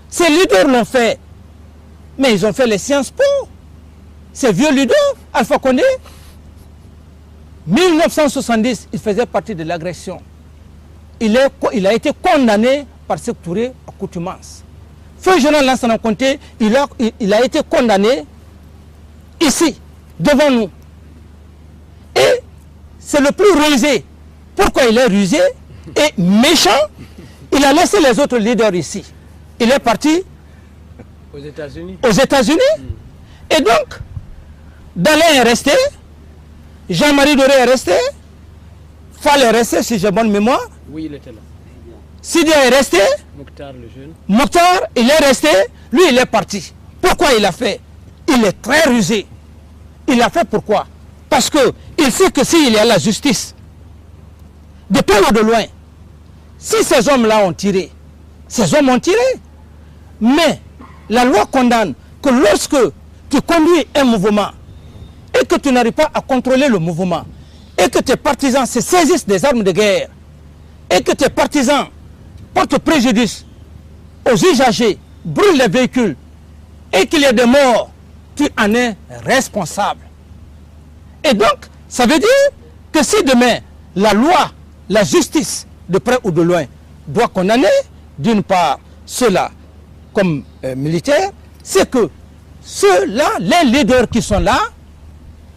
Ces leaders l'ont fait. Mais ils ont fait les Sciences Po. Ces vieux leaders, Alpha Condé, 1970, il faisait partie de l'agression. Il a été condamné par Sékou Touré à contumace. Feu Général Lansana Conté, il a été condamné ici, devant nous. Et c'est le plus rusé. Pourquoi il est rusé et méchant? Il a laissé les autres leaders ici. Il est parti aux États-Unis. Et donc, Dalin est resté, Jean-Marie Doré est resté, Fall est resté, si j'ai bonne mémoire. Oui, il était là. Sidia est resté. Mokhtar, le jeune. Mokhtar, il est resté. Lui, il est parti. Pourquoi il a fait? Il est très rusé. Il a fait pourquoi? Parce qu'il sait que s'il y a la justice, de près ou de loin, si ces hommes-là ont tiré, ces hommes ont tiré. Mais la loi condamne que lorsque tu conduis un mouvement et que tu n'arrives pas à contrôler le mouvement, et que tes partisans se saisissent des armes de guerre, et que tes partisans portent préjudice aux usagers, brûlent les véhicules, et qu'il y ait des morts, tu en es responsable. Et donc, ça veut dire que si demain, la loi, la justice, de près ou de loin, doit condamner, d'une part, ceux-là comme militaires, c'est que ceux-là, les leaders qui sont là,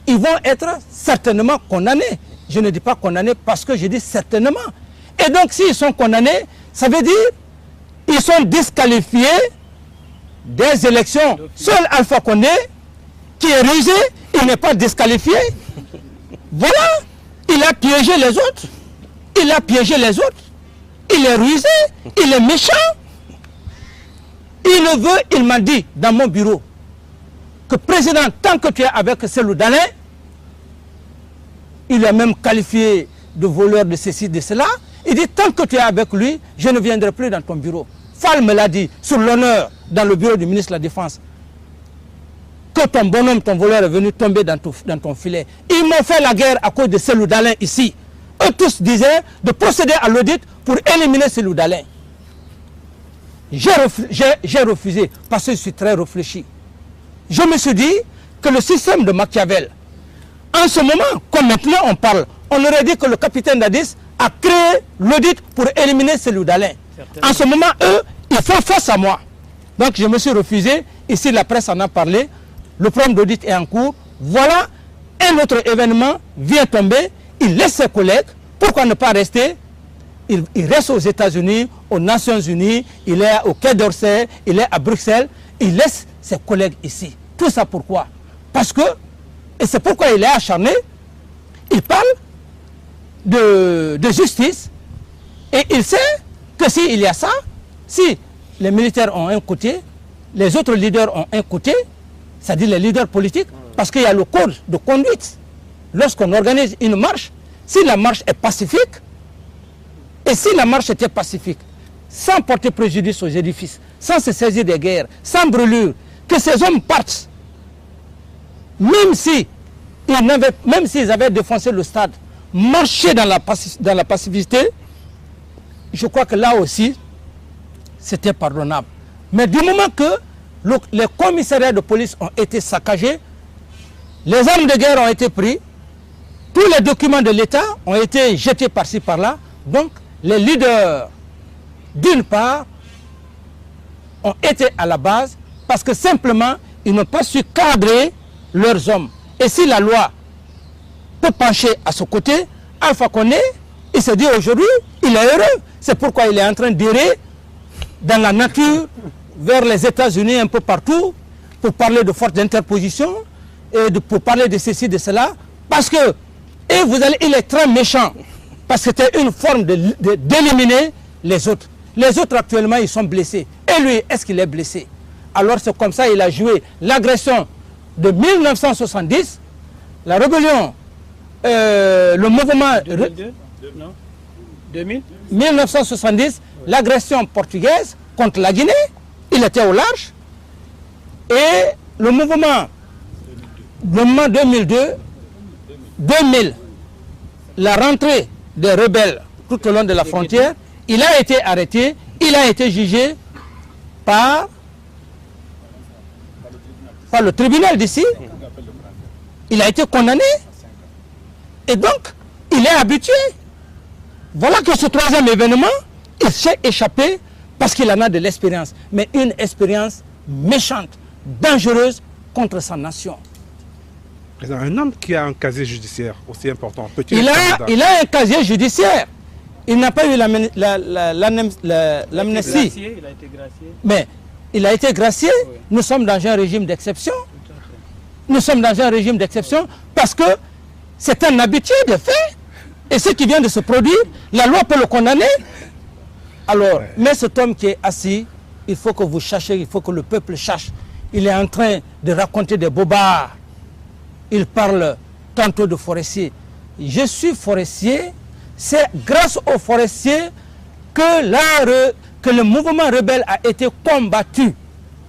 ils vont être certainement condamnés. Je ne dis pas condamnés parce que je dis certainement. Et donc, s'ils sont condamnés, ça veut dire qu'ils sont disqualifiés des élections. Seul Alpha Condé, qui est rusé, il n'est pas disqualifié. Voilà, il a piégé les autres. Il a piégé les autres. Il est rusé, il est méchant. Il ne veut, il m'a dit dans mon bureau, que président, tant que tu es avec Cellou Dalein, il a même qualifié de voleur de ceci, de cela. Il dit, tant que tu es avec lui, je ne viendrai plus dans ton bureau. Fall me l'a dit, sur l'honneur, dans le bureau du ministre de la Défense, que ton bonhomme, ton voleur est venu tomber dans ton filet. Ils m'ont fait la guerre à cause de Cellou Dalein ici. Eux tous disaient de procéder à l'audit pour éliminer Cellou Dalein. J'ai refusé parce que je suis très réfléchi. Je me suis dit que le système de Machiavel, en ce moment, comme maintenant on parle, on aurait dit que le capitaine Dadis a créé l'audit pour éliminer Cellou Dalein. En ce moment, eux, ils font face à moi. Donc je me suis refusé. Ici, la presse en a parlé. Le programme d'audit est en cours. Voilà, un autre événement vient tomber. Il laisse ses collègues. Pourquoi ne pas rester? Il reste aux États-Unis, aux Nations Unies, il est au Quai d'Orsay, il est à Bruxelles. Il laisse ses collègues ici. Tout ça pourquoi? Parce que, et c'est pourquoi il est acharné, il parle de justice et il sait que s'il y a ça, si les militaires ont un côté, les autres leaders ont un côté, c'est-à-dire les leaders politiques, parce qu'il y a le code de conduite. Lorsqu'on organise une marche, si la marche est pacifique, et si la marche était pacifique, sans porter préjudice aux édifices, sans se saisir des guerres, sans brûlure, que ces hommes partent, même s'ils avaient défoncé le stade, marcher dans la pacificité, je crois que là aussi, c'était pardonnable. Mais du moment que les commissariats de police ont été saccagés, les armes de guerre ont été prises, tous les documents de l'État ont été jetés par-ci par-là. Donc, les leaders, d'une part, ont été à la base parce que simplement, ils n'ont pas su cadrer leurs hommes. Et si la loi peut pencher à ce côté, Alpha Condé, il se dit aujourd'hui, il est heureux. C'est pourquoi il est en train d'errer dans la nature, vers les États-Unis, un peu partout, pour parler de force d'interposition, et pour parler de ceci, de cela, parce que, et vous allez, il est très méchant, parce que c'était une forme d'éliminer les autres. Les autres actuellement, ils sont blessés. Et lui, est-ce qu'il est blessé? Alors c'est comme ça il a joué l'agression de 1970, la rébellion, le mouvement... 2002 non 2000 1970, l'agression portugaise contre la Guinée, il était au large. Et le mouvement 2002, 2000, la rentrée des rebelles tout au long de la frontière, il a été arrêté, il a été jugé par le tribunal d'ici. Il a été condamné. Et donc, il est habitué. Voilà que ce troisième événement, il s'est échappé parce qu'il en a de l'expérience. Mais une expérience méchante, dangereuse contre sa nation. Un homme qui a un casier judiciaire aussi important, peut-il Il être a un casier judiciaire. Il n'a pas eu l'amnistie. Il a été gracié. Mais il a été gracié. Oui. Nous sommes dans un régime d'exception. Nous sommes dans un régime d'exception parce que c'est un habitué de fait. Et ce qui vient de se produire, la loi peut le condamner. Alors, mais cet homme qui est assis, il faut que vous cherchiez, il faut que le peuple cherche. Il est en train de raconter des bobards. Il parle tantôt de forestier. Je suis forestier. C'est grâce aux forestiers que le mouvement rebelle a été combattu.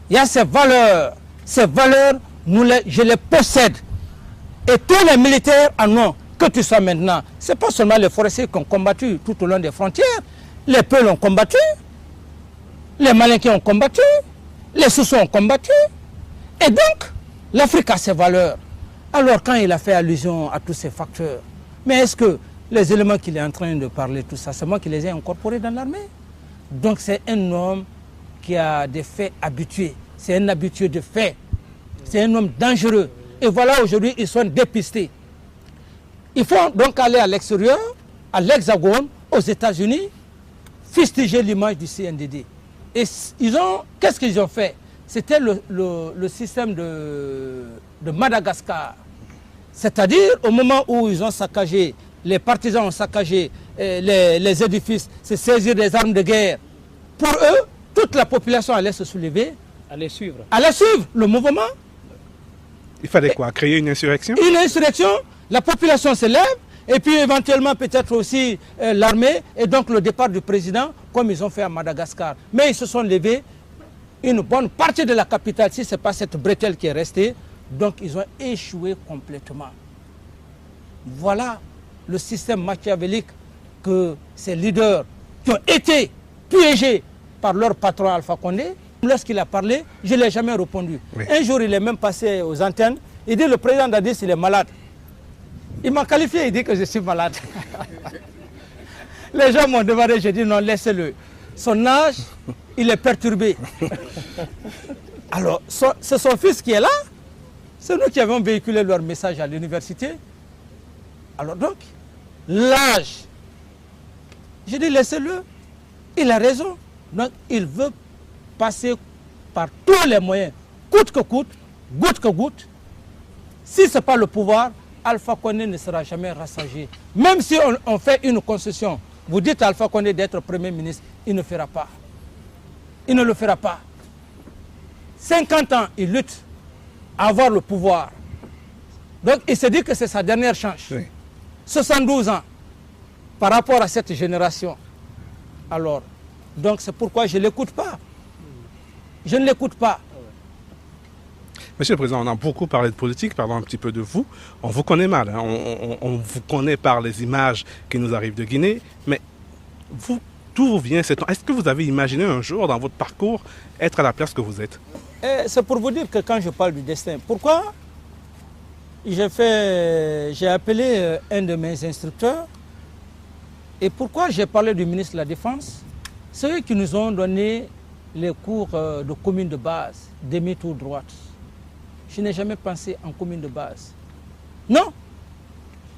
Il y a ces valeurs. Ces valeurs, je les possède. Et tous les militaires en ont. Que tu sois maintenant. Ce n'est pas seulement les forestiers qui ont combattu tout au long des frontières. Les Peuls ont combattu. Les Malinqués ont combattu. Les Soussous ont combattu. Et donc, l'Afrique a ses valeurs. Alors, quand il a fait allusion à tous ces facteurs, mais est-ce que les éléments qu'il est en train de parler, tout ça, c'est moi qui les ai incorporés dans l'armée? Donc, c'est un homme qui a des faits habitués. C'est un habitué de faits. C'est un homme dangereux. Et voilà, aujourd'hui, ils sont dépistés. Il faut donc aller à l'extérieur, à l'Hexagone, aux États-Unis, fustiger l'image du CNDD. Et qu'est-ce qu'ils ont fait? C'était le système de Madagascar. C'est-à-dire, au moment où ils ont saccagé, les partisans ont saccagé les édifices, se saisir des armes de guerre. Pour eux, toute la population allait se soulever. Allait suivre Le mouvement. Il fallait quoi? Créer une insurrection? Une insurrection, la population se lève, et puis éventuellement peut-être aussi l'armée, et donc le départ du président, comme ils ont fait à Madagascar. Mais ils se sont levés, une bonne partie de la capitale, si ce n'est pas cette bretelle qui est restée, donc ils ont échoué complètement. Voilà le système machiavélique que ces leaders qui ont été piégés par leur patron Alpha Condé, lorsqu'il a parlé, je ne l'ai jamais répondu. Oui. Un jour, il est même passé aux antennes, il dit le président Dadis, il est malade. Il m'a qualifié, il dit que je suis malade. Les gens m'ont demandé, j'ai dit non, laissez-le. Son âge, il est perturbé. Alors, c'est son fils qui est là. C'est nous qui avons véhiculé leur message à l'université. Alors donc, l'âge, j'ai dit laissez-le. Il a raison. Donc, il veut passer par tous les moyens, coûte que coûte, goutte que goutte. Si ce n'est pas le pouvoir, Alpha Condé ne sera jamais rassasié. Même si on fait une concession, vous dites à Alpha Condé d'être Premier ministre, il ne fera pas. Il ne le fera pas. 50 ans, il lutte à avoir le pouvoir. Donc il se dit que c'est sa dernière chance. Oui. 72 ans par rapport à cette génération. Alors, donc c'est pourquoi je ne l'écoute pas. Je ne l'écoute pas. Monsieur le Président, on a beaucoup parlé de politique, parlons un petit peu de vous. On vous connaît mal, hein. On vous connaît par les images qui nous arrivent de Guinée, mais vous, d'où vous vient cette... Est-ce que vous avez imaginé un jour dans votre parcours être à la place que vous êtes? C'est pour vous dire que quand je parle du destin, pourquoi j'ai appelé un de mes instructeurs et pourquoi j'ai parlé du ministre de la Défense? C'est eux qui nous ont donné les cours de commune de base, demi-tour droite. Je n'ai jamais pensé en commune de base. Non,